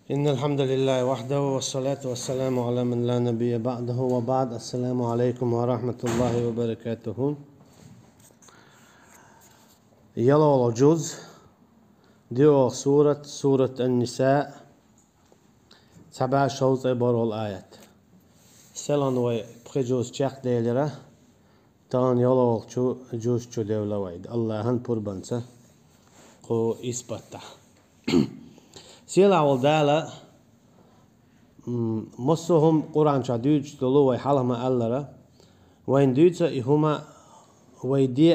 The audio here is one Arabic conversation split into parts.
إن الحمد لله وحده والصلاة والسلام على من لا نبي بعده وبعد. السلام عليكم ورحمة الله وبركاته. يلا جزء ديو سورة النساء 7 شوط عبارة الآيات سلان وي بخجوز چخ ديلرة تان يلا جوز چو ديولا ويد الله هن پربنسه قو إثباته سيلا والدالة مصهم قرآن شادوج دلو وي حالهما ألرا وين دوتو إهما وي دي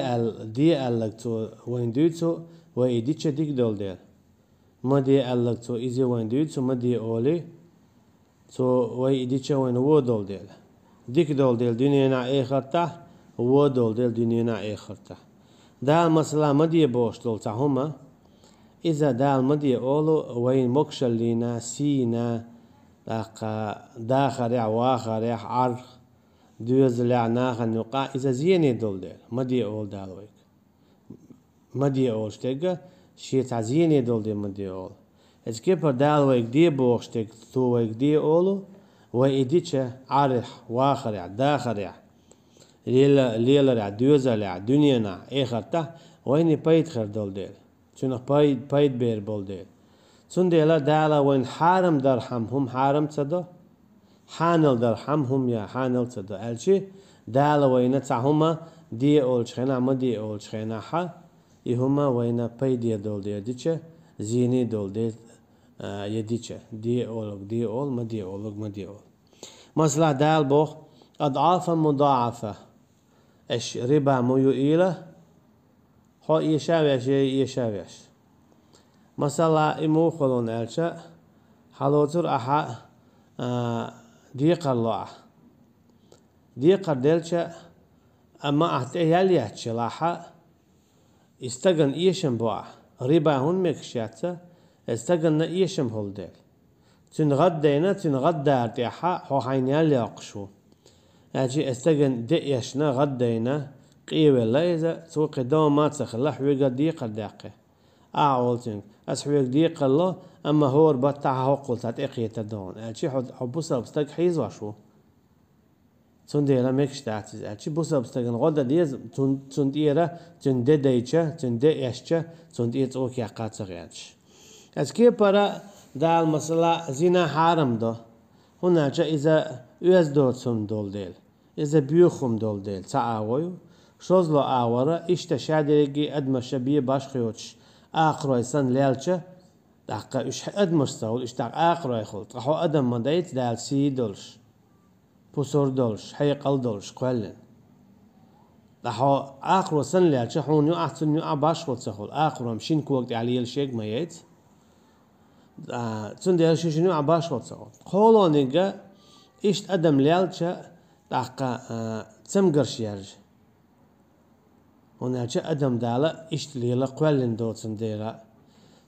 ألكتو وين دوتو وي ديتش ديك دول دير ما دي ألكتو إزي وين دوتو ما دي أولي تو وي ديتش وين وو دول دير ديك دول دير دنيانا إخرتا وو دول دير دنيانا إخرتا دا مثلا ما دي بوش دول تاهما إذا دال مدي أولو وين مكشلينا سينا داخرع واخرع عرخ دوزلع ناخن نقا إذا زيني دول دير مدي أول دالويك مدي أول شتيجا شي تعزيني دول دير مدي أول إذا كيبر دالويك دي بوشتك تويك دي أولو وإيديتش عرخ واخرع داخرع ليلرع دوزلع دنيانا إخرتا ويني بيتخر دول دير چون پاید بیر بولده چون دیلا دالا وين حرم درهم هم حرم صدا حانل درهم هم یا حانل صدا الچی دالا وين تعهما دي اول شخنا ما دي اول شخنا ح يهما وين پاید دولده دیچه زینی دولده يديچه دي اول ما دي اول مثلا دال بوخ اضعافا مضاعفه اش ربا ميو إله ها يشاويش مثلا إمو خلون ألشا حلوتر أحا ديق الله ديق دلشا أما أحتيال يحشلاحا استغن إيشم بوا ربا هون مكشاتsa استغن إيشم هول دل تن غدينا دارتيحا هو حينيال يقشو أجي استغن ديشنا غدينا قيوة لا إذا سو قدام ما تسخ حويق ديق الداقة أعولتين أسحويق ديق الله أما هو ربطها هو قلت أتقية تدون أشي حبوسا بستق حيز وشو تون ديلا ميكش تعتز أشي بوسا بستقن غدا ديز تون ديرا تون ديتشا تون ديشا تون ديت أوك يقات غيرش أسكي برا دال مثلا زنا حرام ده هنا إذا يز دوتسم دول ديل إذا بيوخم دول ديل تعاويو شوزلو آورا إشتا شادريجي أدمش شبيه باش خيوتش آخر يسن ليلچه دقا إش أدمش سول إشتاق آخر يخلط راحو أدم ما دايت دال سي دولش بوسور دولش حيقل دولش قولن راحو آخر يسن ليلچه حون يو أحسن يو باش خلط سخول آخر مشين كوقت عليه الشيك ما يت تون ديال شيشن يو باش خلط سخول قولو نيجا إشت أدم ليلچه دقا تسمقرش يرج هناك أدم دالا إشتليلا قولن دوتسن ديلا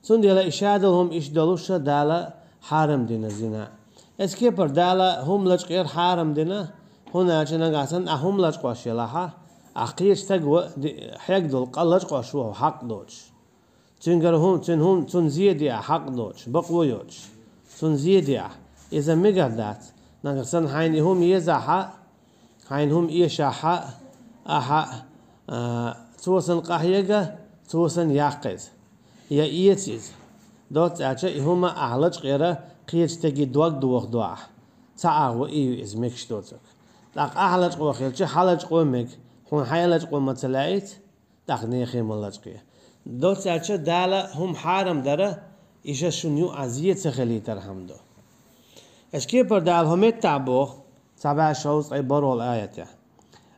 سون ديلا إشادلهم إشدلوشا دالا حارم دينا زنا اسكيبر دالا هم لج غير حارم دينا هناك نغاسن هم لج قواشيلاها أقيش تقوى حق دول قلج قواشوه حق دوش تنقر هم تن زيديا حق دوش بقويوش تن زيديا إذا مقردات نغاسن حين هم يزاحا حين هم إيشاحا أحا توسن قهيجة توسن ياقز يا إيتيز دوت أشياء هما أعلج غيره قيش تجي دوغ دوع تعاو إيو إزمكش دوتك لق أعلج قوخيل شو حلج قومك هون حيلج قوم تلاقيت لق نيخي ملج قيه دوت أشياء دالا هم حرام داره إيش شنيو عزية تخلي ترهم دو إشكي بردال هم يتعبوا 7 شوط عبارة الآية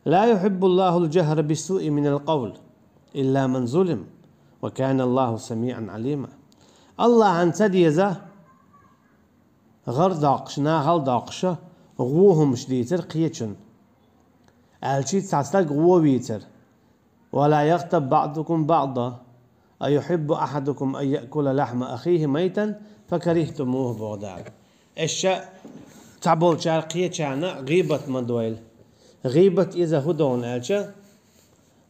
لا يحب الله الجهر بالسوء من القول إلا من ظلم وكان الله سميعا عليما الله عن تديزة غر داقشنا غل داقشة غوهم شديتر قيتشن الشي تستق غو بيتر ولا يغتب بعضكم بعضا أيحب أحدكم أن يأكل لحم أخيه ميتا فكرهتموه بغداد الشاء تعبول شار قيتشانا غيبة مدويل غيبة إذا هدون ألشا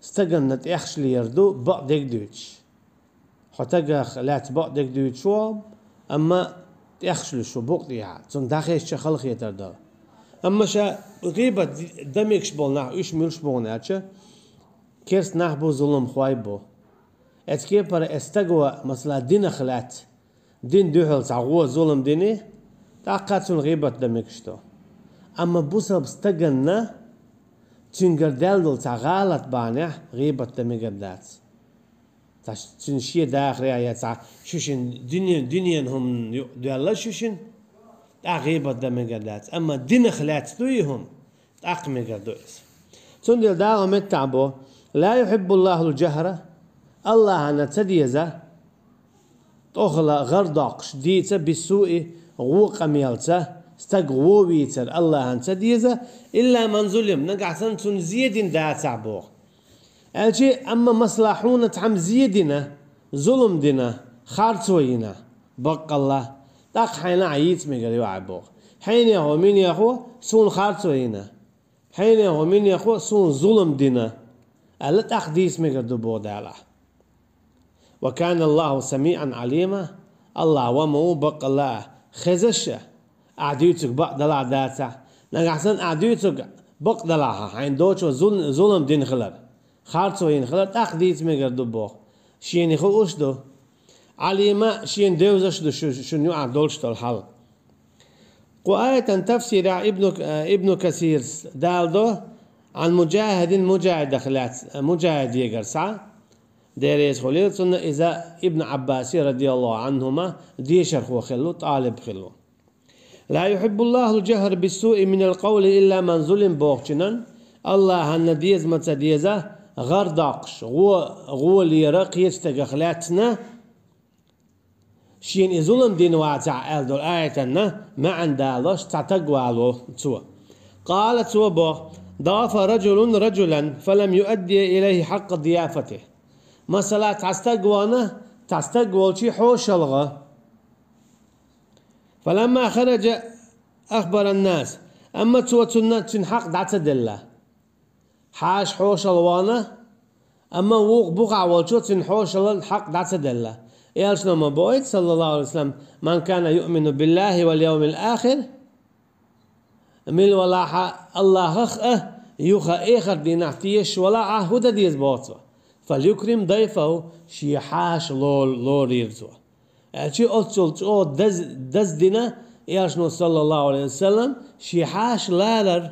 استجنت إخش ليردو بعدك دوتش حتى لا تبعدك دوتش أما تأخشل شو بقطيها تون داخل خلق يتردل أما شا غيبة دميكش بولنا إيش ملش بولنا أتشا كيرس نحبو ظلم خوايبو أتكي بر استقوى مثلا دين خلات دين دوحل تعقوى ظلم ديني تاقاتون غيبة دميكشتو أما بوسب استقلنا تنقردل دول تعغالت بانيح غيبة دميقردات تنشي داخل يا شوشن دنيا هم دولا شوشن غيبة دميقردات أما دين خلات دويهم تاقمي قردويس تندل داغو متعبو لا يحب الله الجهرة الله أنا تديزة تأخلا غرداقش ديتا بالسوء غوق ميلتا استقوويتر الله أن تديزة إلا من ظلم نقعتن تنزيد دا تعبوغ ألجي أما مصلحون تعم زيدنا ظلم دنا خارتوينا بق الله تاق حين عيت ميقريو عبوغ حين يهو من يهو سون خارتوينا حين يهو من يهو سون ظلم دنا ألا تقديس ميقردو بودالا وكان الله سميعا عليما الله ومو بق الله خزشة أعديتك بق دلا داتا نقعسن أعديتك بق دلاها حين دوتشو ظلم دين خلر خارتوين خلر تقديس ميقردو بوغ شيني خو أشدو عليما شين دوزشدو شنو عدولشتو الحل وآية تفسير ابن كثير دالدو عن مجاهد دخلات مجاهد يقرصع ديريس خليل سنة إذا ابن عباس رضي الله عنهما ديشر خو خلو طالب خلو لا يحب الله الجهر بالسوء من القول إلا من ظلم بوغشنا الله هن ديز متديزة غرداقش غو ليرق يستغخلاتنا شين ظلم دين واتع دول آيتنا ما عندالوش تعتقوالو توا قالت وبو ضاف رجل رجلا فلم يؤدي إليه حق ضيافته مثلا تستقوال شي حوش الغى فلما خرج أخبر الناس أما تنحق دعتدله حاش حوش الوانا أما ووق بقع والشو تنحوش الحق دعتدله يالش نما بويت صلى الله عليه وسلم من كان يؤمن بالله واليوم الآخر مل ولاحة الله خخ يوخا إخر ديناحتيش ولا عهود ديز بوتوا فليكرم ضيفه شي حاش لول يرزوا شي أتشل دز دينا ياشنو صلى الله عليه وسلم شي حاش لالر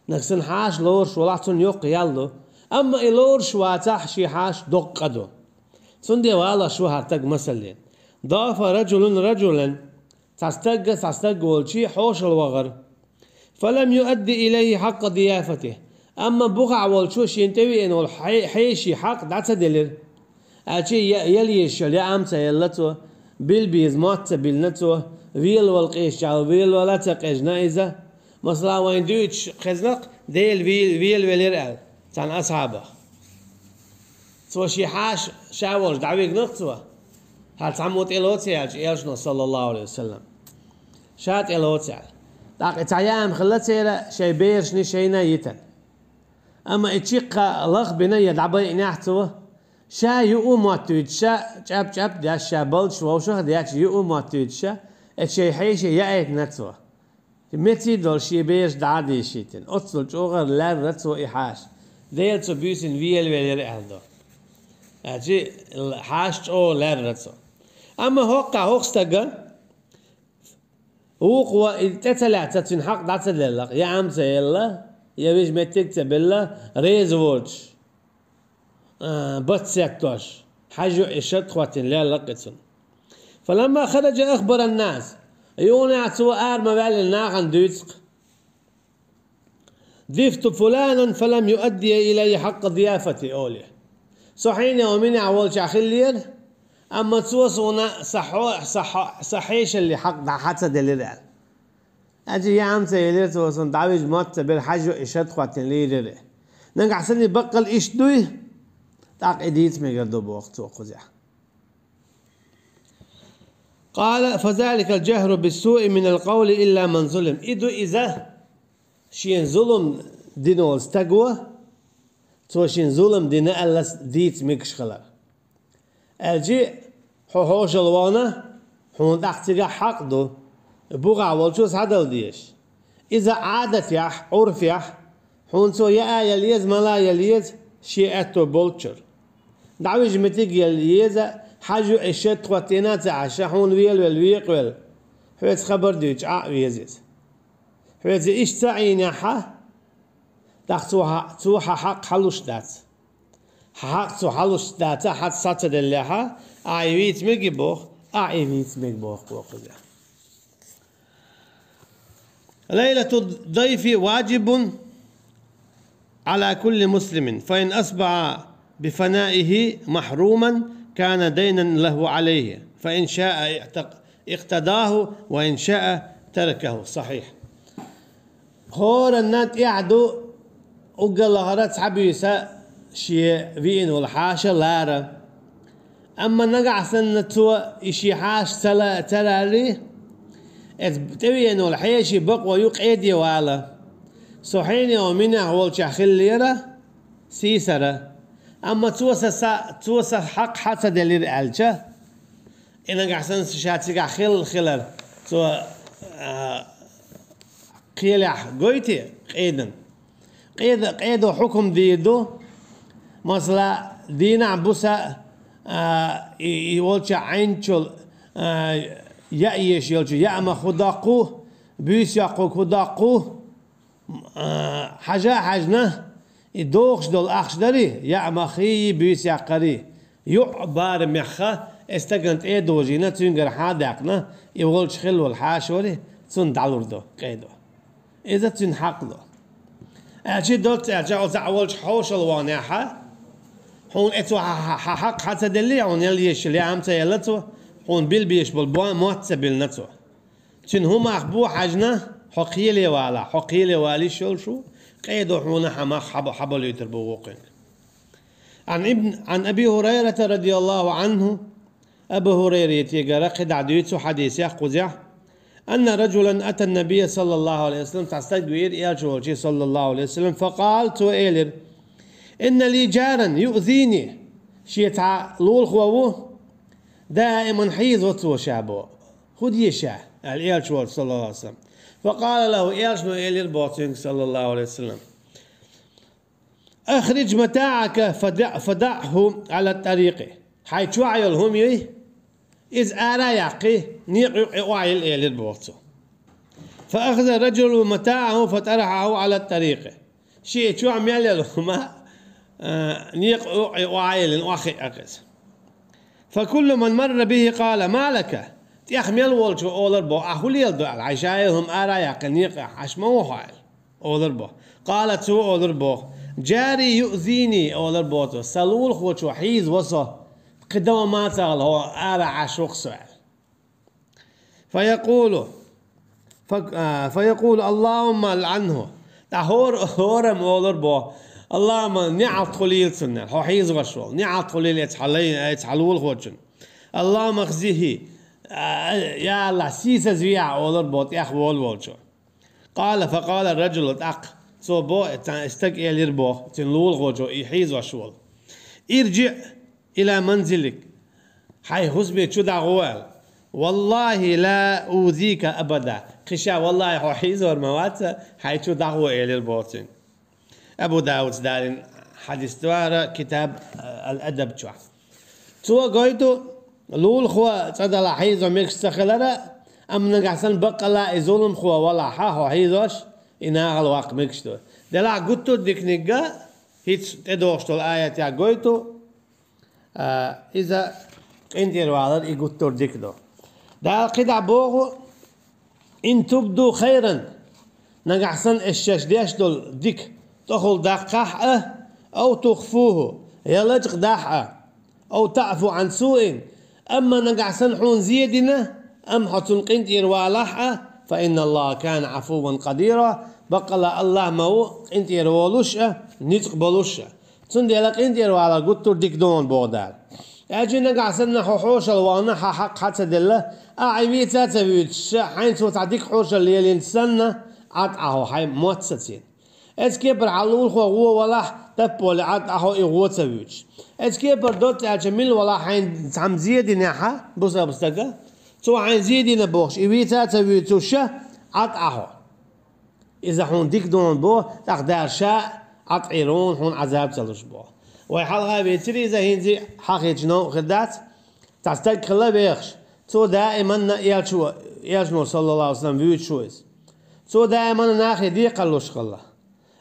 نكسن حاش لورش ولاتون يوق يالو أما إلورش واتح شي حاش دقدو سندي والا شو هرتق مسلين ضاف رجلا تستق والشي حوش الوغر فلم يؤدي إليه حق ضيافته أما بقع والشوش ينتوي إنه الحيشي حق دعتدلر أشي يليش يا أمسا يلتو بالبيز مات بالنتو ويل والقيش أو ويل ولا تقيش نايزة مثلا وين دوتش خزنق ديل ويل ولير تان أصحابه سو شي حاش شاورش دعويق نقطوا هل تعموت إلوتي يالشنو صلى الله عليه وسلم شات إلوتي داق تعيام خلتي شي بيرشني شي نايتن أما اتشيق لغ بنية دعبي نحتوا شا يقوم واتويد شا جاب دا شا بلش ووشو دياتش يقوم واتويد شا اتشي حيشي يأيت نتوا متي دول شي بيرش دعادي شيتن أتصل جوغر لان رتوا إحاش ديل تو بيوسن ويل أهدو أجي حاش أو لان رتوا أما هوقستقا هو تتلاتة تنحق دعتدلق يا عم سيلا يا بيش متكتب الله ريز ووتش بتسكتوش حاجة إشت خواتين لا لقتن فلما خرج أخبر الناس يونع توار ما بال الناقن دوتق ضفت فلانا فلم يؤدي إلي حق ضيافتي أولي صحيني ومن أول شاخلير أما توصونا صحيش اللي حق حتى دليل أجي يا عم سيلير توصون دعويج موت بالحاجة إشت خواتين ليري نقع سني بقل إيش دوي تاق إديت ميقردو بوقت وقزع قال فذلك الجهر بالسوء من القول إلا من ظلم إدو إذا شين ظلم دينو استقوى تو شين ظلم دينو ألس ديت ميكش خلال الجي حوش الوانا هون تحتيجا حق دو بوغا والشوس هذا ديش إذا عادت يح عرف يح هون سو يا يليز ملا يليز شيئتو بولتشر دعوج متيج يليز حاجو إشت خواتينات عشا هون ويل حويت خبر ديش ويزيز حويت إيش تعين حا تحتوها توها حق حلوش دات حق تو حلوش دات حد ساتد اللحا أعيويت مجبوخ أعيويت مجبوخ بوخذ ليلة الضيف واجب على كل مسلم فإن أصبح بفنائه محروما كان دينا له عليه فإن شاء اقتداه وإن شاء تركه صحيح خور النات يعدو أقل هرات حبيسة شيء فين والحاشة لارا أما نقع سنة إشي حاش تلالي تبين والحيشي بقوى يقعد والا صحيني ومنه والشاخل ليرة سيسرة أما توسا حق حتى دليل ألجا إنا قحسن شاتي خلر تو قيلح قويتي قيدو حكم ديدو مثلا دينا بوسا يولش عينشل يأيش يلش يأما خداقوه بيس يقو خداقوه حاجنا يدوخش دول أخش داري يأما خي بيس يقري يعبار مخا استقنت ايدو جينا تنقر حادقنا يولش خلو الحاشوري تن دالور دو قيدو إذا تنحق دو أجي دوت أجي أولش حوش الوانيحة هون اتو حق حتى دلي هون يليش اللي عم تيلتو هون بيش بالبوان موت بالنتو تن هم أخبو حجنا حقيلي والي شو قيدو هون حما حبل يتربوقين عن أبي هريرة رضي الله عنه أبو هريرة يتيجر قد عديتو حديث يقزع أن رجلا أتى النبي صلى الله عليه وسلم تستجوير إيجوجي صلى الله عليه وسلم فقال تو إيلر إن لي جارا يؤذيني شيتع لول خووه دائما حيز وشابه خد يشع الإيجوج صلى الله عليه وسلم فقال له إيجو إيلر بوتينغ صلى الله عليه وسلم أخرج متاعك فدعه على الطريق حيث وعيلهم إذ أرى يقي نيق وعيل إيلر بوتو فأخذ الرجل متاعه فطرحه على الطريق شيء شو عم يعللهما نيق وعيل واخي أقز فكل من مر به قال ما لك تيخمل والشو أولر بو أخولي يلدو العشايهم أرى يقي نيق حشمو حايل أولر بو قالت سو أولر بو جاري يؤذيني أولر بوتو سلول خوشو حيز وصو قدام ما تغل هو أرى عشوق سؤال فيقول اللهم لعنه هورم أولر بو اللهم نعط خليل سنة هو حيز غشول نعط خليل يتحلول خوشن اللهم اخزيه يا الله سيسا زويع أولر بو تيخبول والشو فقال الرجل تأق سو بو استك إلير بو تنلول خوشو يحيز غشول ارجع إلى منزلك حي حسبي شو دعوال والله لا أوذيك أبدا قشا والله هو حيزور موات حي شو دعوة إلى البوتين أبو داود دارين حديث دوارة كتاب الأدب شو تو قايتو لول خوا تصدق حيزو ميكس تخلرا أم نقحسن بقلا إزولم خوا ولا حا هو حيزوش إناغ الواق ميكشتو دلا قلتو ديك نقا هيتش تدوشتو الآية يا قايتو إذا أنت الوالد يقول تردك دو ده قدع بوغو إن تبدو خيرا نقحسن الشاش ديش دول ديك تخل دقاحة أو تخفوه يلجق داحة أو تعفو عن سوء أما نقحسن حون زيدنا أم حتن قنت إروالحة فإن الله كان عفوا قديرا بقل الله مو قنت إروالوش نتقبلوش تندي لك انت وعلى قلت ديك دون بودار اجينا قاعسنا حوش الوانا حق حتى دله اعيبي تاتبيتش حين تعديك حوش اللي نستنى عطعه حي موتستين اسكيبر علول خو ولا تبول عطعه ايغو تبيتش اسكيبر دوت اجمل ولا حين تعم زيد نحا بصا بستقى تو عين زيدين بوخش إبيتا تبيتوشة عطعه إذا هون ديك دون بو تقدر شاء عطعيرون هون عذاب تلوش بو ويحلها بيتري إذا هنزي حقي جنو خدات تستك خلا بيخش تو دائما يلشنو صلى الله عليه وسلم بيوت شويز تو دائما ناخي ديق اللوش خلا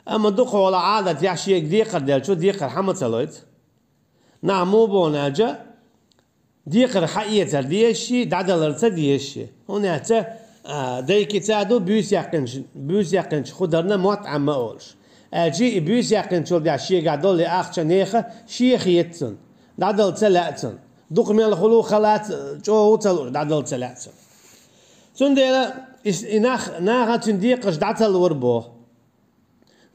أما دقوا على عادة يحشيك ديق ديال شو ديق حمد سلويت نعمو بو ناجا ديق حقيقة ديشي دعدل ديشي هنا تا دايكي تادو بيوس يقنش خدرنا موت عم اولش اجي بيوس يقنش ولد شي قعدوا لي اخ نيخه شيخ يتسن دعدل تلاتن دوق من الخلو خلات جو تل دعدل تلاتن سنديلا ناغا تنديقش دعتل وربو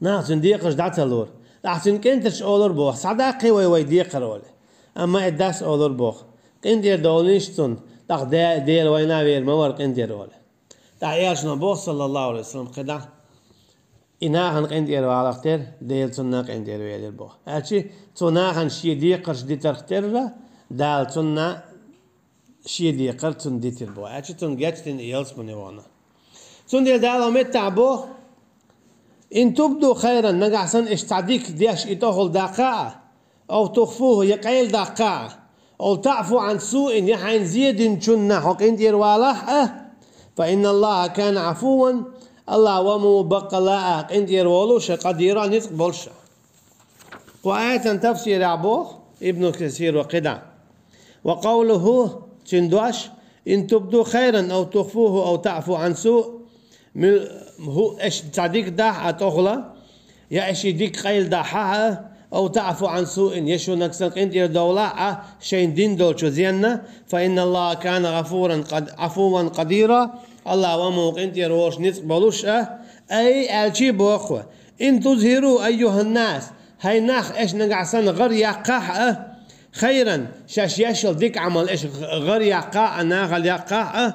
ناغا تنديقش دعتل ور احسن كنتش اولر بو صداقي وي ديق رولي اما اداس اولر بو كندير دولنشتون داخ دير وينا بير مور كندير ولا تعيش نبوخ صلى الله عليه وسلم قدا إناهن كندير ولا اختر ديل تنا كندير ويدير بوخ هادشي تناهن شي ديقرش دي تختر دال تنا شي ديقر تن ديتر بوخ هادشي تنجت تن يلس من وانا تن ديل دالو متع بوخ إن تبدو خيرا نجحسن اشتعديك ديش إتوهل دقاء أو تخفوه يقيل دقاء أو تعفو عن سوء يحين زيد شنا حقين دير والح فإن الله كان عفوا الله ومو بقلاء قين دير ولوش قديرا نتقبلش وآية تفسير عبوه ابن كثير وقدع وقوله تندوش إن تبدو خيرا أو تخفوه أو تعفو عن سوء هو إيش تصديق داح أتغلى يا إيش يديك قيل داحها أو تعفو عن سوء يشو نكسل قندير دولة شين دين دول شزينا فإن الله كان غفورا عفوا قديرا الله ومو قندير وش نتقبلوش أي ألشي بوخوة إن تظهروا أيها الناس هاي ناخ إيش نقعسن غير يقاح خيرا شاش يشل ديك عمل إيش غير يقاح ناغل يقاح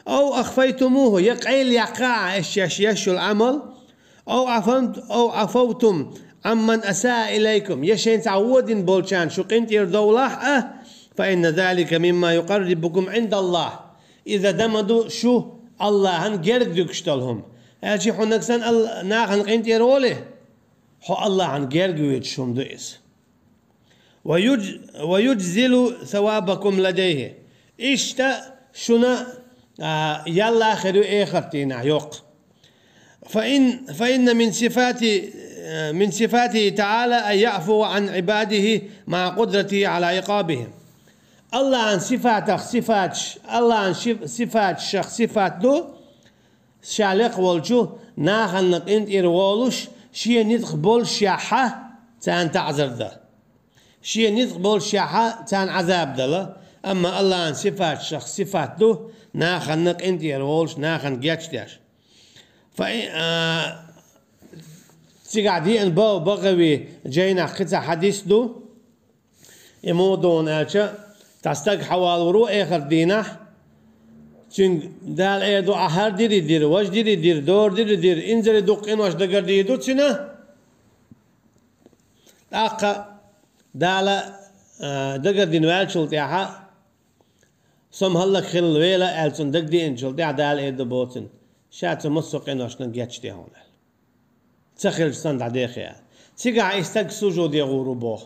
أو أخفيتموه يقيل يقاح إيش يشل عمل أو عفوتم عمن أساء إليكم يشين تعودين بولشان شو قنتير دولة فإن ذلك مما يقربكم عند الله إذا دمدوا شو الله هن جردك اشتلهم هالشي حو نكسن ناخن قنتير وله حو الله هن جرجويت شوم دويس ويجزل ثوابكم لديه إشتا شنا يلا خيرو إخرتينا يوق فإن من صفاته تعالى أن يعفو عن عباده مع قدرته على عقابهم الله عن صفات شخص صفات دو شالق والجو ناخن نقنت إرولوش شيء نتقبل شاحة تان تعذر ده شيء نتقبل شاحة تان عذاب ده أما الله عن شخص صفات دو ناخن نقنت إرولوش ناخن جاتش داش تقعدين بغوي جينا قطع حديث دو يمودون أشا تستق حوال ورو آخر دينا چون دال ايدو أهر دير واش دير دور دير انزل دوقين واش دقر ديدو تشنا أقا دالا دقر دين والشل تيحا سم هلك خل ويلا ألسن دق دين شل تيح دال ايدو بوتن شاتو مسوقين واش نجاتش تيهون تخيل سند عديخيا تيجا يستق سجود يغوربو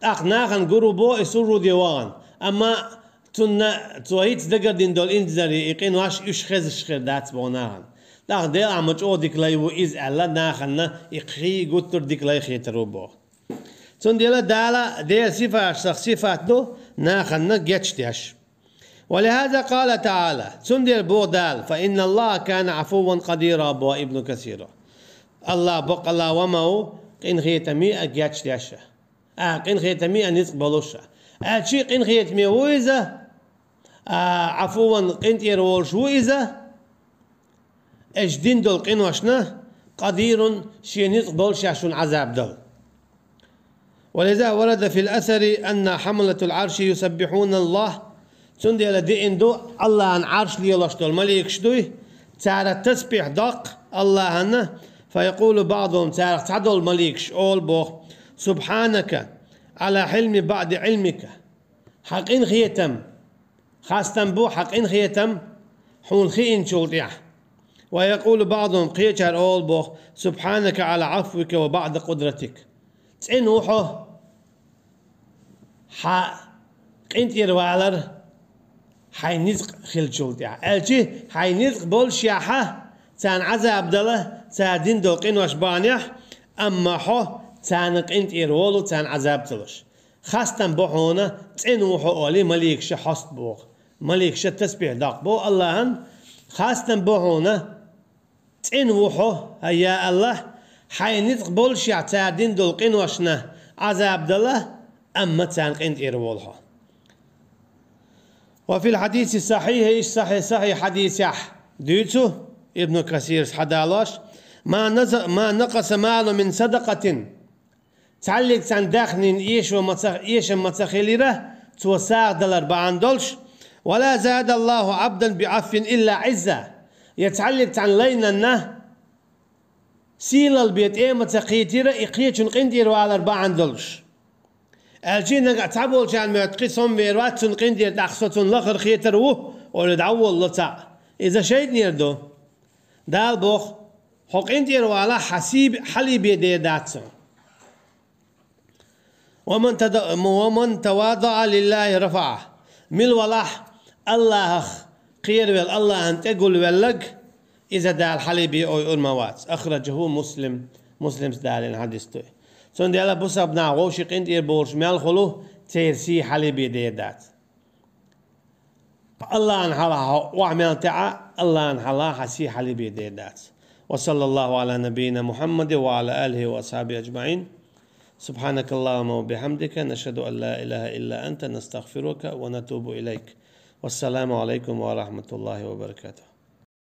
أقناغن غوربو يسجود يوان أما تنا تويت دقر دين دول إنزري يقين واش يشخز شخير دات بوناغن داغ ديل عمج أو ديكلاي وإز ألا ناخن يقخي قطر ديكلاي خيتروبو تون ديلا دالا ديل صفات دو ناخن جتشتيش ولهذا قال تعالى تون ديل بو دال فإن الله كان عفوا قديرا بو ابن كثير الله بق الله وماو قين خيتمي أجيتش داشة قين خيتمي أنيتقبلوشة شيء قين خيتمي وإذا عفوا قين تيرولش وإذا إيش دين دول قين وشنا قدير شيء نيتقبلش عشان عذاب دول ولذا ورد في الأثر أن حملة العرش يسبحون الله تندي على دين دو الله عن عرش ليلاش دول مليك شدوي تعالى تسبح دق الله هنا فيقول بعضهم تعدل المليك أول بوخ سبحانك على حلم بعد علمك حقين خيتم خاصة بو حق إن خيتم حون خين شولتيا. ويقول بعضهم قيتر أول بوخ سبحانك على عفوك وبعد قدرتك. تسين وحو حا قنت يروالر حي نزق خيل شولتيا. ألشي حي نزق بول شياحة تان عذاب دله تادين دوقين وشبانيح أما حو تان قنت يرولو تان عذاب تلش. خاصة بوحونا تسين وحو أولي مليك شحصت بوخ مليك شتسبيح داق بو اللهن خاصة بوحونا تين وحو هيا الله حي نتقبل شيع تادين دلقين وشنا عذاب دله أما تانقين إيرولها. وفي الحديث الصحيح إيش صحيح حديث ديتو ابن كثير حدالاش ما نقص مال من صدقة تعلق عن داخنين إيش وما تخيلره توساق دلار باندولش ولا زاد الله عبدا بعف إلا عزة يتعلق عن لينا سيل البيت ما تقيتيره إقيتشن قندير وعلى باندولش الجينا تعبول كان معتقسهم بيرواتن قندير تأخصتن لخر خيتروه ولا دعول لطع إذا شيء نيردو دال بوخ حق قندير وعلى حسيب حليب يدي داتسون ومن تواضع لله رفعه مل ولاح الله خير ويل الله أن تقول ولك إذا دال حليبي أو الموات أخرجه مسلم دال الحديث توي سون ديالا بوسا بنا غوشي قند إير بورش مال خلو تيرسي حليبي ديدات الله أنحلا وعمل تعا الله أنحلا حسي حليبي ديدات. وصلى الله على نبينا محمد وعلى آله وأصحابه أجمعين. سبحانك اللهم وبحمدك نشهد أن لا إله إلا أنت نستغفرك ونتوب إليك. والسلام عليكم ورحمة الله وبركاته.